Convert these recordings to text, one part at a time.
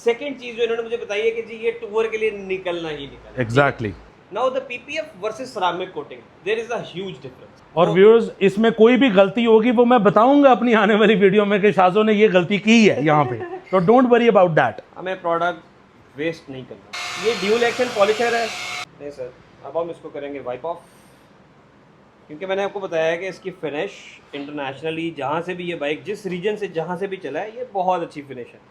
Second चीज जो इन्होंने मुझे बताई है कि जी ये टूर के लिए निकलना ही निकलना। Exactly. Now the PPF versus ceramic coating, there is a huge difference. और व्यूअर्स, इसमें कोई भी गलती होगी वो मैं बताऊंगा अपनी आने वाली वीडियो में कि शाजो ने ये गलती की है यहाँ पे, तो डोंट वरी अबाउट दैट। हमें प्रोडक्ट वेस्ट नहीं करना। ये ड्यूल एक्शन पॉलिशर है। नहीं सर, अब हम इसको करेंगे वाइप ऑफ, क्योंकि मैंने आपको बताया है कि इसकी फिनिश इंटरनेशनली जहाँ से भी ये बाइक जिस रीजन से जहाँ से भी चला है ये बहुत अच्छी फिनिश है।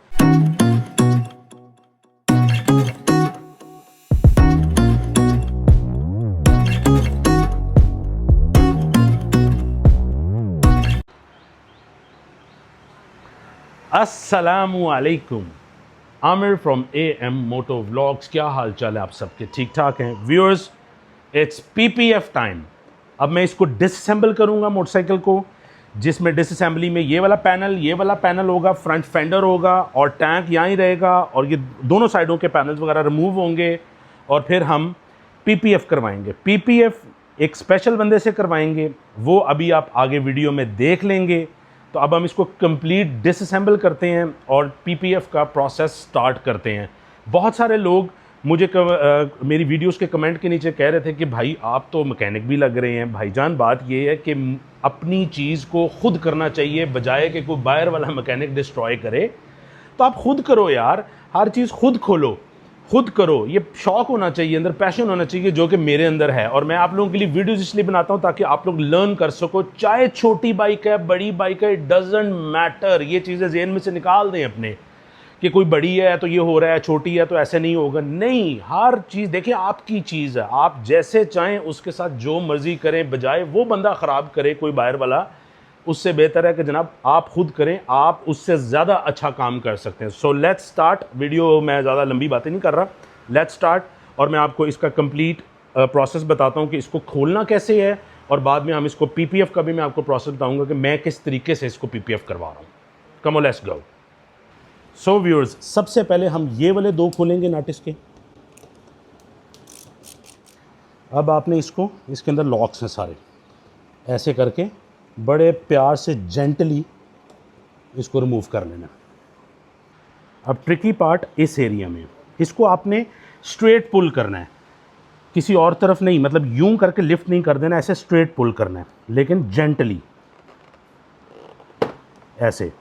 अस्सलामु अलैकुम, Aamir from AM moto vlogs. क्या हाल चाल है आप सबके? ठीक ठाक हैं व्यूअर्स? It's PPF time. अब मैं इसको डिसअसेंबल करूंगा मोटरसाइकिल को, जिसमें डिसअसेंबली में ये वाला पैनल होगा, फ्रंट फेंडर होगा और टैंक यहाँ ही रहेगा और ये दोनों साइडों के पैनल्स वगैरह रिमूव होंगे और फिर हम PPF करवाएंगे। PPF एक स्पेशल बंदे से करवाएंगे, वो अभी आप आगे वीडियो में देख लेंगे। तो अब हम इसको कंप्लीट डिसअसेंबल करते हैं और PPF का प्रोसेस स्टार्ट करते हैं। बहुत सारे लोग मुझे मेरी वीडियोस के कमेंट के नीचे कह रहे थे कि भाई आप तो मैकेनिक भी लग रहे हैं। भाईजान, बात ये है कि अपनी चीज़ को खुद करना चाहिए, बजाय कि कोई बाहर वाला मैकेनिक डिस्ट्रॉय करे। तो आप खुद करो यार, हर चीज़ खुद खोलो, खुद करो। ये शौक होना चाहिए, अंदर पैशन होना चाहिए, जो कि मेरे अंदर है। और मैं आप लोगों के लिए वीडियोस इसलिए बनाता हूं ताकि आप लोग लर्न कर सको। चाहे छोटी बाइक है, बड़ी बाइक है, इट डजंट मैटर। ये चीज़ें ज़हन में से निकाल दें अपने, कि कोई बड़ी है तो ये हो रहा है, छोटी है तो ऐसे नहीं होगा। नहीं, हर चीज़ देखिए आपकी चीज़ है, आप जैसे चाहें उसके साथ जो मर्जी करें, बजाय वो बंदा ख़राब करे कोई बाहर वाला। उससे बेहतर है कि जनाब आप खुद करें, आप उससे ज़्यादा अच्छा काम कर सकते हैं। So let's start video. मैं ज़्यादा लंबी बातें नहीं कर रहा, लेट्स स्टार्ट। और मैं आपको इसका कंप्लीट प्रोसेस बताता हूँ कि इसको खोलना कैसे है, और बाद में हम इसको PPF का भी मैं आपको प्रोसेस बताऊँगा कि मैं किस तरीके से इसको PPF करवा रहा हूँ। Come on let's go. So viewers, सबसे पहले हम ये वाले दो खोलेंगे नाटिस के। अब आपने इसको, इसके अंदर लॉक्स हैं सारे, ऐसे करके बड़े प्यार से जेंटली इसको रिमूव कर लेना। अब ट्रिकी पार्ट इस एरिया में, इसको आपने स्ट्रेट पुल करना है, किसी और तरफ नहीं, मतलब यूं करके लिफ्ट नहीं कर देना, ऐसे स्ट्रेट पुल करना है, लेकिन जेंटली ऐसे।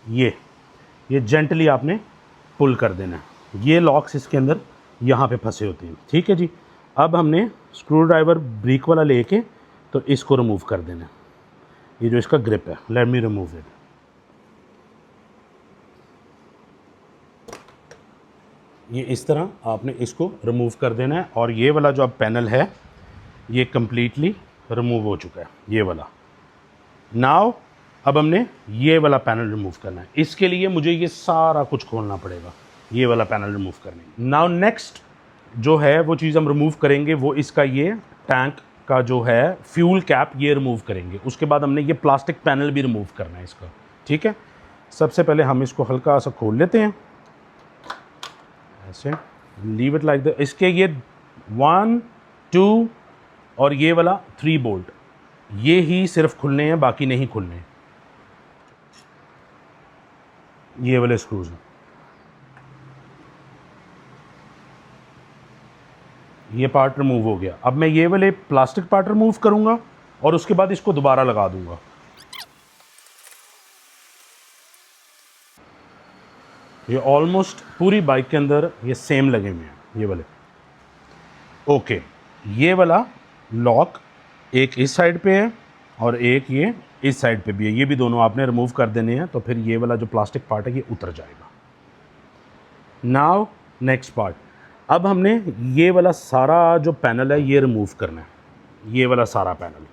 ये जेंटली आपने पुल कर देना है। ये लॉक्स इसके अंदर यहाँ पे फंसे होते हैं, ठीक है जी। अब हमने स्क्रू ड्राइवर ब्रेक वाला लेके तो इसको रिमूव कर देना है। ये जो इसका ग्रिप है, लेट मी रिमूव इट। ये इस तरह आपने इसको रिमूव कर देना है। और ये वाला जो अब पैनल है ये कम्प्लीटली रिमूव हो चुका है, ये वाला। नाउ अब हमने ये वाला पैनल रिमूव करना है। इसके लिए मुझे ये सारा कुछ खोलना पड़ेगा, ये वाला पैनल रिमूव करने। नाउ नेक्स्ट जो है वो चीज़ हम रिमूव करेंगे, वो इसका ये टैंक का जो है फ्यूल कैप, ये रिमूव करेंगे। उसके बाद हमने ये प्लास्टिक पैनल भी रिमूव करना है इसका, ठीक है। सबसे पहले हम इसको हल्का सा खोल लेते हैं ऐसे, लीव इट लाइक द। इसके ये 1 2 और ये वाला 3 बोल्ट, ये ही सिर्फ खुलने हैं, बाकी नहीं खुलने हैं। ये वाले स्क्रूज हैं, ये पार्ट रिमूव हो गया। अब मैं ये वाले प्लास्टिक पार्ट रिमूव करूंगा और उसके बाद इसको दोबारा लगा दूंगा। ये ऑलमोस्ट पूरी बाइक के अंदर ये सेम लगे हुए हैं, ये वाले। ओके, ये वाला लॉक एक इस साइड पे है और एक ये इस साइड पे भी है, ये भी दोनों आपने रिमूव कर देने हैं। तो फिर ये वाला जो प्लास्टिक पार्ट है ये उतर जाएगा। नाउ नेक्स्ट पार्ट, अब हमने ये वाला सारा जो पैनल है ये रिमूव करना है, ये वाला सारा panel.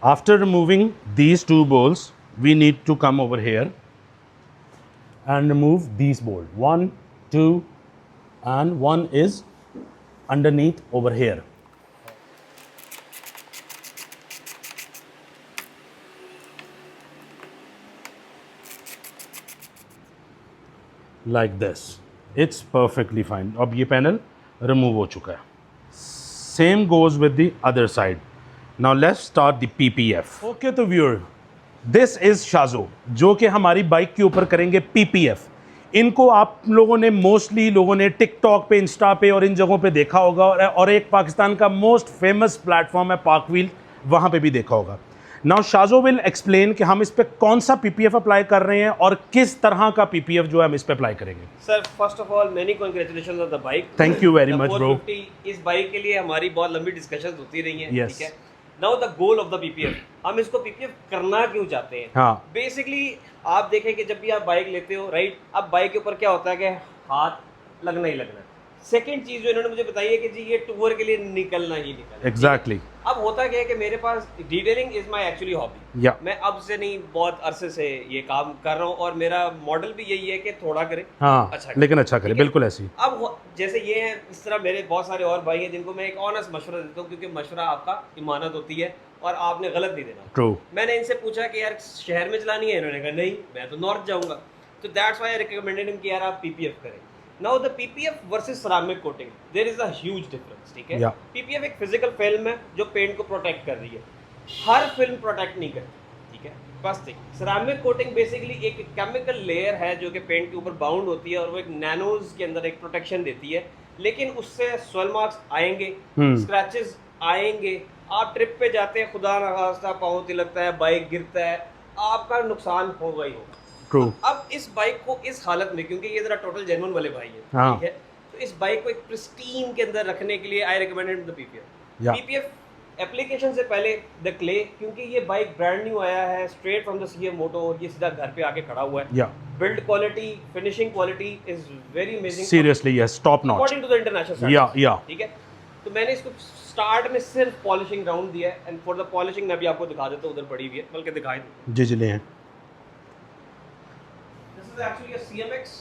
After removing these 2 bolts we need to come over here and remove these bolts, 1 2 and 1 is underneath over here. Like this, it's perfectly fine. अब ये पैनल रिमूव हो चुका है। Same goes with the other side. Now let's start the PPF. Okay तो viewer, this is Shazo जो कि हमारी bike के ऊपर करेंगे PPF. इनको आप लोगों ने मोस्टली लोगों ने टिकटॉक पे, इंस्टा पे और इन जगहों पे देखा होगा, और एक पाकिस्तान का मोस्ट फेमस प्लेटफॉर्म है पार्कव्हील, वहाँ पे भी देखा होगा. नाउ शाजो विल एक्सप्लेन कि हम इस पे कौन सा पीपीएफ अप्लाई कर रहे हैं और किस तरह का पीपीएफ जो है हम इस पे अप्लाई करेंगे. Sir first of all many congratulations on the bike. Thank you very much bro. इस बाइक के लिए हमारी बहुत लंबी डिस्कशंस होती रही हैं. Yes. ठीक है. Now the goal of the PPF, हम इसको पीपीएफ करना क्यों चाहते हैं. हाँ. बेसिकली आप देखें कि जब भी आप बाइक लेते हो, राइट, अब बाइक के ऊपर क्या होता है कि हाथ लगना ही लगना है. सेकंड चीज जो इन्होंने मुझे बताई है कि जी ये टूर के लिए निकलना ही निकलना. एग्जैक्टली. अब होता क्या है कि मेरे पास detailing is my actually hobby. या मैं अब से नहीं, बहुत अरसे से ये काम कर रहा हूँ और मेरा मॉडल भी यही है कि थोड़ा करे, हाँ, अच्छा करे. लेकिन अच्छा करे, बिल्कुल ऐसी. अब जैसे ये है, इस तरह मेरे बहुत सारे और भाई हैं जिनको मैं एक ऑनेस्ट मशवरा देता हूँ, क्योंकि मशवरा आपका इमानत होती है और आपने गलत नहीं देना. ट्रू. मैंने इनसे पूछा कि यार शहर में चलानी है, इन्होंने कहा नहीं मैं तो नॉर्थ जाऊंगा. तो that's why I recommended him कि यार आप पीपीएफ करें. Now the PPF versus ceramic coating, there is a huge difference. ठीक है. पीपीएफ एक फिजिकल फिल्म है जो पेंट को प्रोटेक्ट कर रही है. हर फिल्म प्रोटेक्ट नहीं करती. ठीक है. First thing, ceramic coating basically एक केमिकल लेयर है जो कि पेंट के ऊपर बाउंड होती है और वो एक नैनोज के अंदर एक प्रोटेक्शन देती है. लेकिन उससे स्वेल मार्क्स आएंगे, स्क्रैचेस आएंगे, आप ट्रिप पे जाते हैं, खुदा ना खास्ता पाँव तिलकता है, बाइक गिरता है, आपका नुकसान होगा ही होगा. ट्रू. अब इस बाइक को इस हालत में, क्योंकि ये जरा टोटल जेन्युइन वाले भाई है, हाँ. ठीक है, तो इस बाइक को एक प्रिस्टीन के अंदर रखने के लिए आई recommended the PPF. PPF application से पहले द क्ले, क्योंकि ये बाइक ब्रांड न्यू आया है, straight from the CM moto, ये सीधा घर पे आके खड़ा हुआ है. Build quality, finishing quality is very amazing. Seriously yes, top notch according to the international standards. या ठीक है. तो मैंने इसको स्टार्ट में सिर्फ पॉलिशिंग राउंड दिया है, एंड फॉर द पॉलिशिंग मैं भी आपको दिखा देता हूँ, उधर पड़ी हुई है, बल्कि दिखाई दूँ. जी ले हैं. Actually a CMX.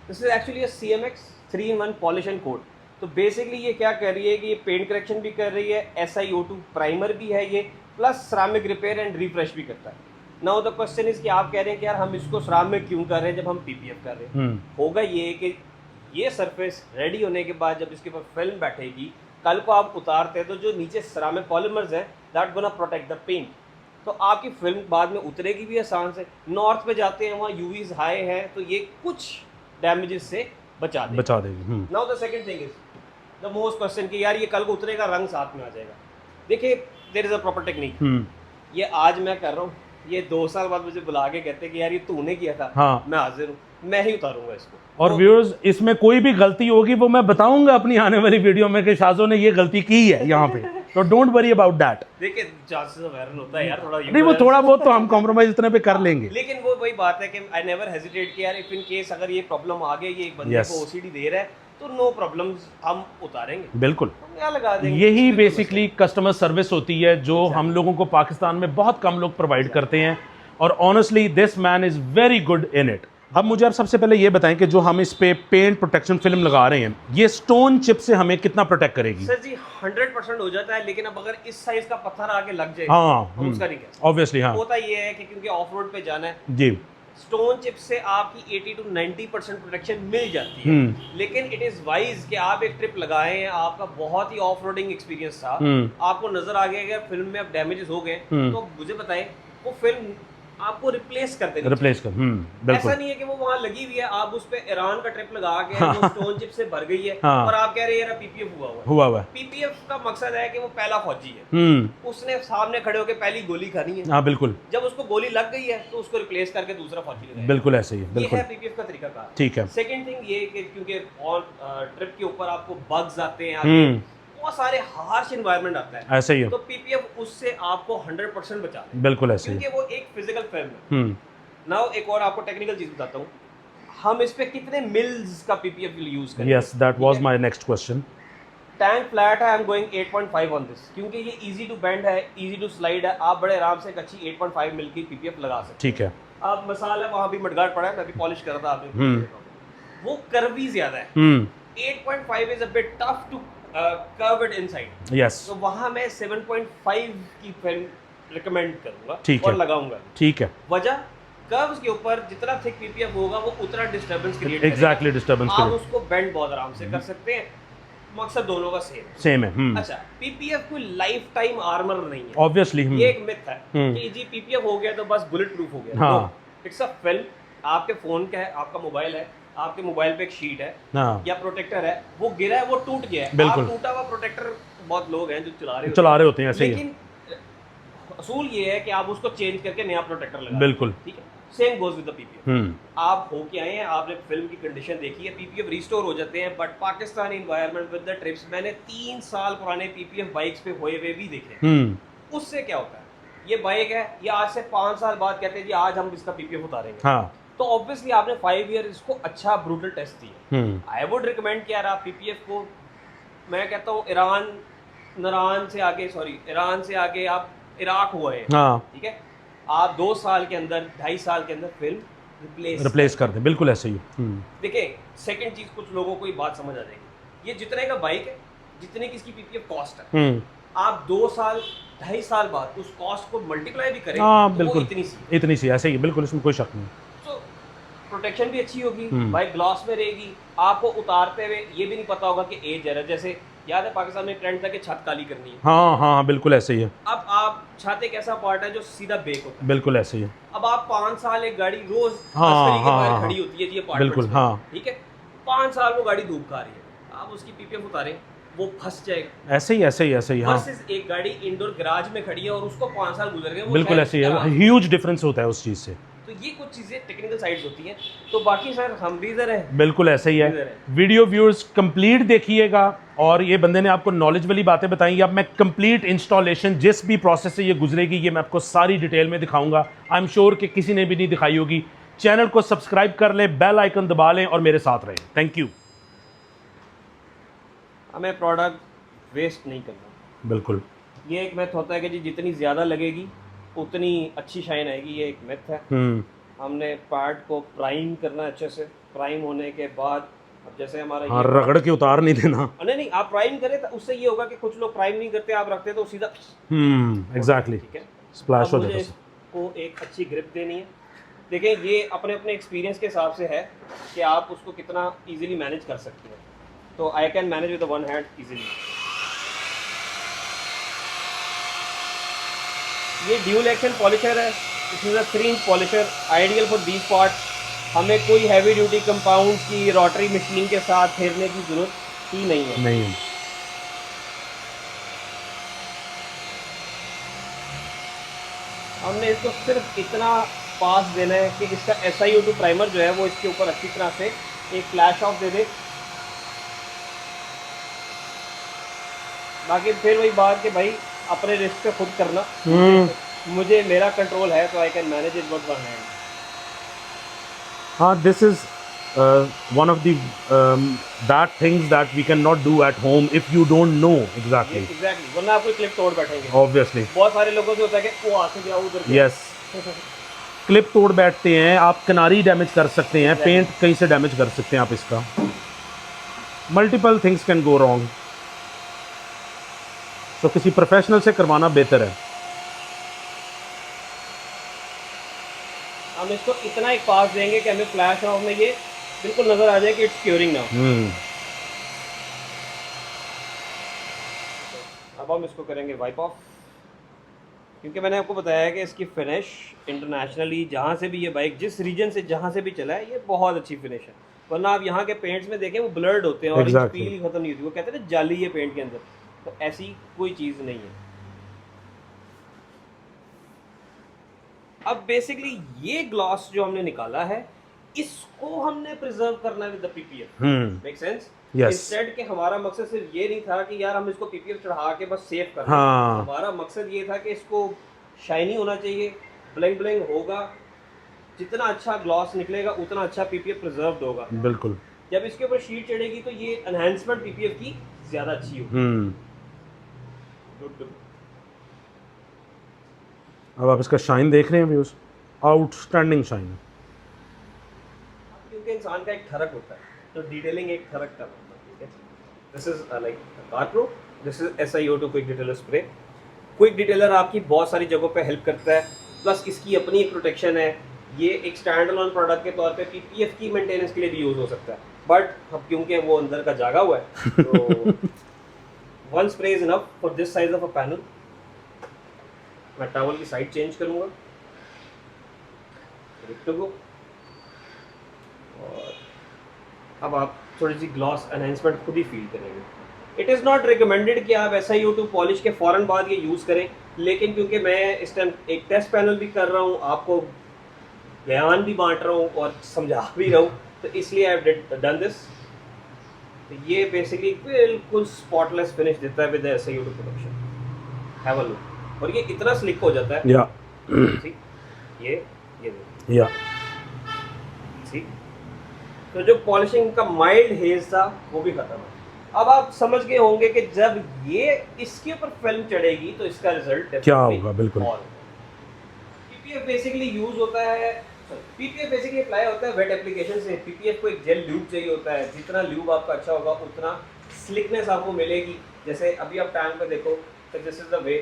This is actually a CMX 3-in-1 polish and coat. तो बेसिकली ये क्या कर रही है कि ये पेंट करेक्शन भी कर रही है, SiO2 प्राइमर भी है ये, plus ceramic repair and refresh भी करता है. नाउ द क्वेश्चन इज कि आप कह रहे हैं कि यार हम इसको सिरामिक क्यों कर रहे हैं जब हम पीपीएफ कर रहे हैं. होगा ये कि ये सरफेस रेडी होने के बाद जब इसके ऊपर फिल्म बैठेगी, कल को आप उतारते हैं तो जो नीचे सिरामिक पॉलीमर्स हैं that gonna protect the paint. तो आपकी फिल्म बाद में उतरेगी भी आसान से. नॉर्थ पे जाते हैं, वहाँ यूवीज हाई है, तो ये कुछ डैमेजेस से बचा देगी. Now the second thing is the most question कि यार ये कल को उतरेगा, रंग साथ में आ जाएगा. देखिए there is a proper technique. ये आज मैं कर रहा हूँ, ये 2 साल बाद मुझे बुला के कहते हैं कि यार ये तूने किया था. हाँ. मैं हाजिर हूँ, मैं ही उतारूंगा इसको. और व्यूअर्स, इसमें कोई भी गलती होगी वो मैं बताऊंगा अपनी आने वाली वीडियो में कि शाजो ने ये गलती की है यहाँ पे. तो डोंट वरी अबाउट दैट. देखिए चांसेस वायरल होता है यार, थोड़ा नहीं, वो थोड़ा बहुत तो हम कॉम्प्रोमाइज इतने पे कर लेंगे. लेकिन वो वही बात है कि आई नेवर हेजिटेट कि यार इफ इन केस अगर ये प्रॉब्लम आ गई, ये एक बंदे को ओसीडी दे रहा है, तो नो प्रॉब्लम्स, हम उतारेंगे. बिल्कुल. लगा देंगे. यही बेसिकली कस्टमर सर्विस होती है जो हम लोगों को पाकिस्तान में बहुत कम लोग प्रोवाइड करते हैं, और honestly this man is very good in it. अब मुझे आप सबसे पहले ये बताएं कि जो हम इस पे पेंट प्रोटेक्शन फिल्म लगा रहे हैं, ये स्टोन चिप से हमें कितना प्रोटेक्ट करेगी? सर जी 100% हो जाता है, लेकिन अब अगर इस साइज का पत्थर आके लग जाए, हाँ, तो उसका नहीं क्या. ऑब्वियसली हाँ. होता ये है कि क्योंकि ऑफ रोड पे जाना है जी, स्टोन चिप से आपकी 80 to 90% प्रोटेक्शन मिल जाती है. लेकिन इट इज वाइज कि आप एक ट्रिप लगाए हैं, आपका बहुत ही ऑफ रोडिंग एक्सपीरियंस था, आपको नजर आ गया कि फिल्म में अब डैमेजेस हो गए, तो मुझे बताएं वो फिल्म आपको रिप्लेस कर देनी. बिल्कुल. ऐसा नहीं है कि वो वहाँ लगी हुई है, आप उस पे ईरान का ट्रिप लगा के वो स्टोन चिप से भर गई है, और आप कह रहे हैं यार पीपीएफ हुआ है. पीपीएफ का मकसद है कि वो पहला फौजी है, उसने सामने खड़े होकर पहली गोली खानी है. हाँ बिल्कुल. जब उसको गोली लग गई है तो उसको रिप्लेस करके दूसरा फौजी लगाएगा. बिल्कुल ऐसे ही है. ये है पीपीएफ का तरीकाकार. ठीक है. सेकंड थिंग ये कि क्योंकि ऑन ट्रिप के ऊपर आपको बग्स आते हैं, बहुत सारे हार्श एनवायरनमेंट आता है, ऐसे ही है, तो पीपीएफ उससे आपको 100% बचा है. बिल्कुल ऐसे ही, क्योंकि वो एक फिजिकल फिल्म है. नाउ एक और आपको टेक्निकल चीज बताता हूँ, हम इस पे कितने मिल्स का पीपीएफ यूज करेंगे. Yes, that was my next question. Tank flat है, I am going 8.5 on this, क्योंकि ये इजी टू बेंड है, इजी टू स्लाइड है, आप बड़े आराम से एक अच्छी 8.5 मिल की पीपीएफ लगा सकते. ठीक है. अब मसाला वहाँ भी मडगार्ड पड़ा है, मैं भी पॉलिश कर रहा था, आपने वो कर्वी ज्यादा है. 8.5 is a bit tough to curved inside. Yes. तो वहां मैं 7.5 की फिल्म रिकमेंड करूंगा और लगाऊंगा. ठीक है. वजह कर्व्स के ऊपर जितना थिक पीपीएफ होगा वो उतना डिस्टर्बेंस क्रिएट करेगा. Exactly disturbance. आप उसको बेंड बहुत आराम से कर सकते हैं. मकसद दोनों का सेम है। सेम है। अच्छा, पीपीएफ कोई लाइफ टाइम आर्मर नहीं है, ऑब्वियसली। ये एक मिथ है कि जी पीपीएफ हो गया तो बस बुलेट प्रूफ हो गया। हाँ। इट्स अ फिल्म, आपके फोन का है, आपका मोबाइल है, आपके मोबाइल पे एक शीट है हाँ। या प्रोटेक्टर है, वो गिरा है, वो टूट गया है, बिल्कुल। आप टूटा हुआ प्रोटेक्टर, बहुत लोग हैं जो चला रहे होते हैं ऐसे ही। लेकिन असूल ये है कि आप उसको चेंज करके नया प्रोटेक्टर लगा। बिल्कुल। ठीक है, same goes with the PPF. आप हो के आए हैं, आपने फिल्म की कंडीशन देखी है, पीपीएफ रिस्टोर हो जाते हैं, but Pakistan environment with the trips मैंने 3 साल पुराने पीपीएफ बाइक्स पे हुए हुए भी देखे हैं। उससे क्या होता है, ये बाइक है, ये आज से 5 साल बाद कहते हैं जी आज हम इसका पीपीएफ उतारेंगे। हाँ। तो ऑब्वियसली आपने 5 ईयर इसको अच्छा ब्रूटल टेस्ट दिया। आई वुड रिकमेंड कि यार आप पीपीएफ को, मैं कहता हूँ ईरान से आगे आप इराक हुए हैं। हाँ। ठीक है, आप 2 साल के अंदर, 2.5 साल के अंदर फिल्म रिप्लेस कर दें, बिल्कुल ऐसे ही। देखिए, सेकंड चीज, कुछ लोगों को ये बात समझ आ जाएगी, ये जितने का बाइक है, जितने की इसकी पीपीएफ कॉस्ट है, आप 2 साल 2.5 साल बाद उस कॉस्ट को मल्टीप्लाई भी करें, हाँ, तो बिल्कुल इतनी सी ऐसे ही, बिल्कुल, इसमें कोई शक नहीं। तो प्रोटेक्शन भी अच्छी होगी, बाइक ग्लास में रहेगी, आपको उतारते हुए ये भी नहीं पता होगा कि एज है। जैसे याद है पाकिस्तान में ट्रेंड था कि छत काली करनी है। हाँ हाँ, बिल्कुल ऐसे ही है। अब आप छत एक ऐसा पार्ट है जो सीधा बेक होता है, बिल्कुल ऐसे ही है। अब आप 5 साल एक गाड़ी रोज बाहर खड़ी होती है जी अपार्टमेंट, बिल्कुल। हाँ, ठीक है, 5 साल वो गाड़ी धूप खा रही है, आप उसकी पीपीएफ उतारें, वो फंस जाएगा। ऐसे ही। हाँ, एक गाड़ी इंडोर गैराज में खड़ी है और उसको 5 साल गुजर गए, बिल्कुल ऐसे ही है। ह्यूज डिफरेंस होता है उस चीज से। तो ये कुछ चीजें टेक्निकल साइड्स होती हैं। तो बाकी सर हम भी इधर हैं, बिल्कुल ऐसे ही है। वीडियो व्यूअर्स कंप्लीट देखिएगा, और ये बंदे ने आपको नॉलेज वाली बातें बताई। अब मैं कंप्लीट इंस्टॉलेशन जिस भी प्रोसेस से ये गुजरेगी, ये मैं आपको सारी डिटेल में दिखाऊंगा। आई एम श्योर कि किसी ने भी नहीं दिखाई होगी। चैनल को सब्सक्राइब कर लें, बेल आइकन दबा लें और मेरे साथ रहें। Thank you. हमें प्रोडक्ट वेस्ट नहीं करना, बिल्कुल। ये एक मिथ होता है कि जी जितनी ज़्यादा लगेगी उतनी अच्छी शाइन आएगी, ये एक मिथ है। हमने पार्ट को प्राइम करना अच्छे से, प्राइम होने के बाद अब जैसे हमारा हाँ, रगड़ के उतार नहीं देना। नहीं, आप प्राइम करें तो उससे ये होगा कि कुछ लोग प्राइम नहीं करते, आप रखते तो सीधा एग्जैक्टली, ठीक है, स्प्लैश हो जाता है। इसको एक अच्छी ग्रिप देनी है। देखिए, ये अपने अपने एक्सपीरियंस के हिसाब से है कि आप उसको कितना इजीली मैनेज कर सकते हैं। तो I can manage with one hand easily. ये ड्यूल एक्शन पॉलिशर है, this is a 3-inch polisher, ideal for these parts. हमें कोई हैवी ड्यूटी कंपाउंड की रोटरी मशीन के साथ फेरने की जरूरत ही नहीं है। हमने इसको सिर्फ इतना पास देना है कि इसका SiO2 प्राइमर जो है वो इसके ऊपर अच्छी तरह से एक फ्लैश ऑफ दे दे। बाकी फिर वही बात कि भाई अपने रिस्क पे खुद करना। मुझे मेरा कंट्रोल है, तो I can manage it with one hand. हाँ, this is one of the that things that we cannot do at home if you don't know exactly. वरना आप कोई क्लिप तोड़ बैठेंगे। Obviously. बहुत सारे लोगों से होता है कि वो आके जाओ उधर। Yes. क्लिप तोड़ बैठते हैं, आप किनारी डैमेज कर सकते हैं, पेंट कहीं से डैमेज कर सकते हैं आप इसका। Multiple things can go wrong, तो किसी प्रोफेशनल से करवाना बेहतर है। हम इसको इतना एक पास देंगे कि हमें फ्लैश ऑफ में ये बिल्कुल नजर आ जाए कि इट्स क्योरिंग नाउ। अब हम इसको करेंगे वाइप ऑफ, क्योंकि मैंने आपको बताया है कि इसकी फिनिश इंटरनेशनली जहाँ से भी ये बाइक जिस रीजन से जहाँ से भी चला है, ये बहुत अच्छी फिनिश है। वरना आप यहाँ के पेंट्स में देखें वो ब्लर्ड होते हैं और exactly. पील खत्म नहीं होती, वो कहते हैं ना जाली है पेंट के अंदर, तो ऐसी कोई चीज़ नहीं है। अब बेसिकली ये ग्लॉस जो हमने निकाला है, इसको हमने प्रिजर्व करना है with the PPF. Make sense? Instead के हमारा मकसद सिर्फ ये नहीं था कि यार हम इसको पीपीएफ चढ़ा के बस सेव कर हाँ। हमारा मकसद ये था कि इसको शाइनी होना चाहिए, ब्लिंग ब्लिंग होगा, जितना अच्छा ग्लॉस निकलेगा उतना अच्छा पीपीएफ प्रिजर्व्ड होगा। बिल्कुल। जब इसके ऊपर शीट चढ़ेगी तो ये एनहांसमेंट पीपीएफ की ज्यादा अच्छी होगी। अब आप इसका शाइन देख रहे हैं व्यूअर्स, आउटस्टैंडिंग शाइन। क्योंकि इंसान का एक ठरक होता है, तो डिटेलिंग एक ठरक का होता है, ठीक है। This is like car pro, this is SiO2 quick detailer spray. Quick detailer आपकी बहुत सारी जगहों पे हेल्प करता है, प्लस इसकी अपनी एक प्रोटेक्शन है। ये एक स्टैंड अलोन प्रोडक्ट के तौर पे पीपीएफ की मेंटेनेंस के लिए भी यूज़ हो सकता है। बट अब क्योंकि वो अंदर का जागा हुआ है तो one spray is enough for this size of a panel. मैं टॉवल की साइड चेंज करूँगा, और अब आप थोड़ी सी ग्लॉस एनहेंसमेंट खुद ही फील करेंगे। इट इज़ नॉट रिकमेंडेड कि आप ऐसा ही टू पॉलिश के फ़ौरन बाद ये यूज़ करें, लेकिन क्योंकि मैं इस टाइम एक टेस्ट पैनल भी कर रहा हूँ, आपको बयान भी बांट रहा हूँ और समझा भी रहा हूँ, तो इसलिए आई डन दिस। तो ये बेसिकली बिल्कुल स्पॉटलेस फिनिश देता है with SiO2 production. Have a look. और ये इतना स्लिक हो जाता है, या see? ये या ठीक। तो जो पॉलिशिंग का माइल्ड हेज था वो भी खत्म है। अब आप समझ गए होंगे कि जब ये इसके ऊपर फिल्म चढ़ेगी तो इसका रिजल्ट क्या होगा, बिल्कुल। पीपीएफ बेसिकली यूज होता है, पीपीएफ बेसिकली अप्लाई होता है वेट एप्लीकेशन से। पीपीएफ को एक जेल ल्यूब चाहिए होता है, जितना ल्यूब आपका अच्छा होगा उतना स्लिकनेस आपको मिलेगी। जैसे अभी आप टैंक पे देखो तो दिस इज द वे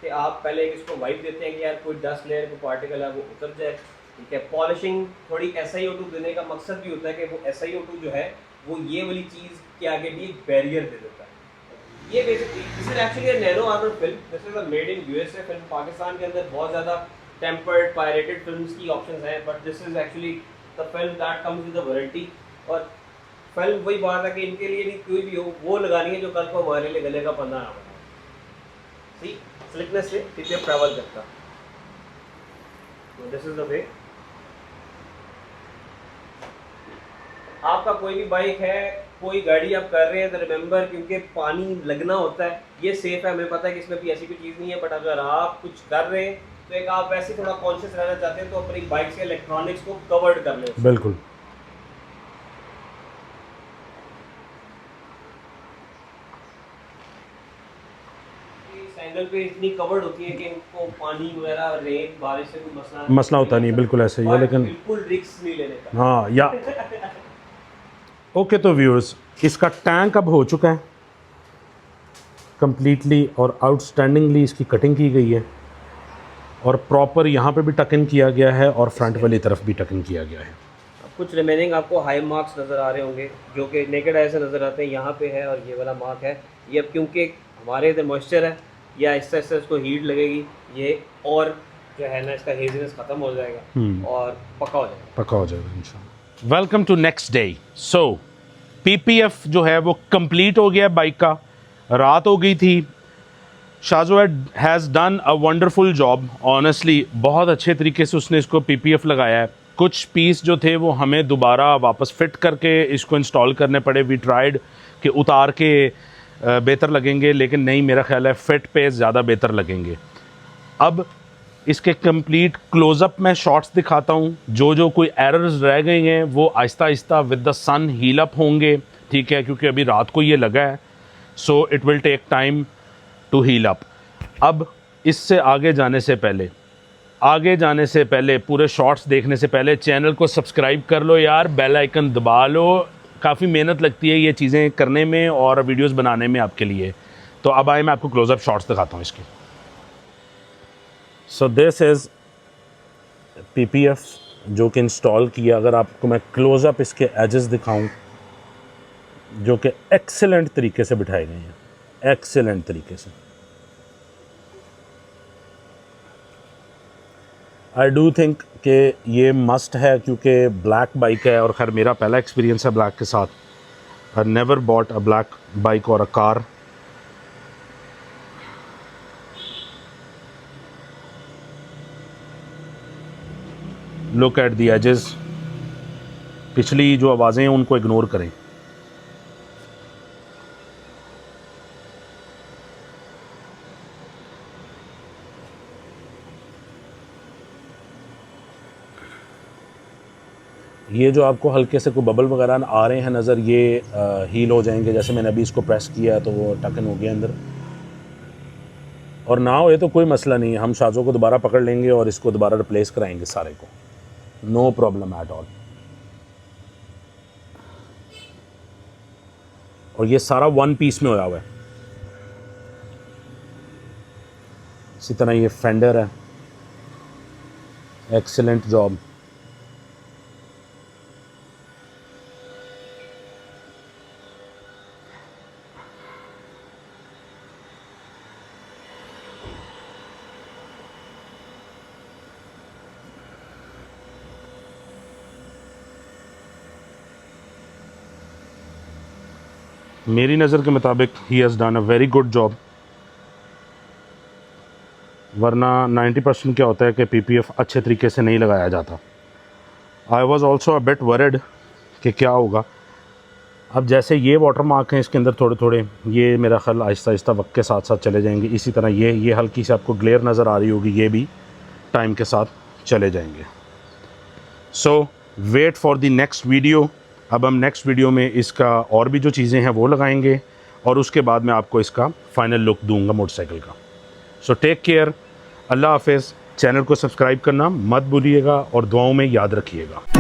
कि आप पहले इसको वाइप देते हैं कि यार कोई डस्ट लेयर कोई पार्टिकल है वो उतर जाए, ठीक है। पॉलिशिंग थोड़ी SiO2 देने का मकसद भी होता है कि वो SiO2 जो है वो ये वाली चीज़ के आगे भी एक बैरियर दे देता है। ये basically this is actually nano armour film, this is a made in USA film. Pakistan के अंदर बहुत ज़्यादा टेम्पर्ड पायरेटेड फिल्म्स की ऑप्शंस हैं, but this is actually the film that comes with a warranty. और फिल्म वही बात है कि इनके लिए नहीं कोई भी हो वो लगानी है जो कल को हमारे लिए गले का पन्ना ना बने। सी स्लिकनेस से पीपीएफ ट्रैवल करता। तो दिस इज द वे। आपका कोई भी बाइक है, कोई गाड़ी आप कर रहे हैं तो रिमेंबर, क्योंकि पानी लगना होता है, ये सेफ है, हमें पता है कि इसमें भी ऐसी कोई चीज़ नहीं है, बट अगर आप कुछ कर रहे हैं तो एक आप वैसे थोड़ा कॉन्शियस रहना चाहते हैं तो अपनी बाइक से इलेक्ट्रॉनिक्स को कवर्ड कर लें। बिल्कुल। सैंडल पे इतनी कवर्ड होती है कि इनको पानी वगैरह रेन बारिश से कोई मसला होता नहीं, बिल्कुल ऐसे ही है, लेकिन बिल्कुल रिस्क नहीं लेने का। हाँ या ओके। तो व्यूअर्स, इसका टैंक अब हो चुका है कंप्लीटली और आउटस्टैंडिंगली इसकी कटिंग की गई है और प्रॉपर यहाँ पे भी टकन किया गया है और फ्रंट वाली तरफ भी टकन किया गया है। कुछ रिमेनिंग आपको हाई मार्क्स नज़र आ रहे होंगे जो कि नेकेड आई से नज़र आते हैं, यहाँ पे है और ये वाला मार्क है। ये अब क्योंकि हमारे इधर मॉइस्चर है या आहिस्ता आहिस्ता इसको हीट लगेगी, ये और जो है ना इसका हेजीनेस ख़त्म हो जाएगा और पक्का हो जाएगा। पक्का हो जाएगा इंशाल्लाह। Welcome to next day. So PPF जो है वो कंप्लीट हो गया बाइक का, रात हो गई थी। Shajo has done a wonderful job honestly, बहुत अच्छे तरीके से उसने इसको पीपीएफ लगाया है। कुछ पीस जो थे वो हमें दोबारा वापस फिट करके इसको इंस्टॉल करने पड़े। वी ट्राइड कि उतार के बेहतर लगेंगे, लेकिन नहीं, मेरा ख्याल है फिट पे ज़्यादा बेहतर लगेंगे। अब इसके कंप्लीट क्लोज़अप में शॉट्स दिखाता हूँ। जो जो कोई एरर्स रह गए हैं वो आहिस्ता आहिस्ता with the sun heal up होंगे, ठीक है, क्योंकि अभी रात को ये लगा है, so it will take time to heal up. अब इससे आगे जाने से पहले पूरे शॉट्स देखने से पहले चैनल को सब्सक्राइब कर लो यार, बेल आइकन दबा लो। काफ़ी मेहनत लगती है ये चीज़ें करने में और वीडियोस बनाने में आपके लिए। तो अब आए मैं आपको क्लोज़अप शॉट्स दिखाता हूँ इसके। सो दिस इज़ पीपीएफ जो कि इंस्टॉल किया। अगर आपको मैं क्लोज़अप इसके एजेस दिखाऊं जो कि एक्सेलेंट तरीके से बिठाए गए हैं, एक्सेलेंट तरीके से। आई डू थिंक कि ये मस्ट है क्योंकि ब्लैक बाइक है और खैर मेरा पहला एक्सपीरियंस है ब्लैक के साथ। I never bought a black bike और a car. Look at the edges. पिछली जो आवाज़ें हैं उनको इग्नोर करें। ये जो आपको हल्के से कोई बबल वगैरह आ रहे हैं नज़र, ये हील हो जाएंगे। जैसे मैंने अभी इसको प्रेस किया तो वो टकन हो गया अंदर, और ना हो ये तो कोई मसला नहीं है, हम शाजों को दोबारा पकड़ लेंगे और इसको दोबारा रिप्लेस कराएंगे सारे को, नो प्रॉब्लम एट ऑल। और ये सारा वन पीस में होया हुआ है। इसी तरह ये फेंडर है, एक्सीलेंट जॉब। मेरी नज़र के मुताबिक he has done a very good job, वरना 90% क्या होता है कि PPF अच्छे तरीके से नहीं लगाया जाता। I was also a bit worried कि क्या होगा। अब जैसे ये वाटर मार्क हैं इसके अंदर थोड़े थोड़े, ये मेरा ख्याल आहिस्ता आहिस्ता वक्त के साथ साथ चले जाएंगे। इसी तरह ये हल्की सी आपको ग्लेयर नज़र आ रही होगी, ये भी टाइम के साथ चले जाएंगे। So wait for the next video. अब हम नेक्स्ट वीडियो में इसका और भी जो चीज़ें हैं वो लगाएंगे और उसके बाद मैं आपको इसका फ़ाइनल लुक दूंगा मोटरसाइकिल का। सो टेक केयर, अल्लाह हाफिज़। चैनल को सब्सक्राइब करना मत भूलिएगा और दुआओं में याद रखिएगा।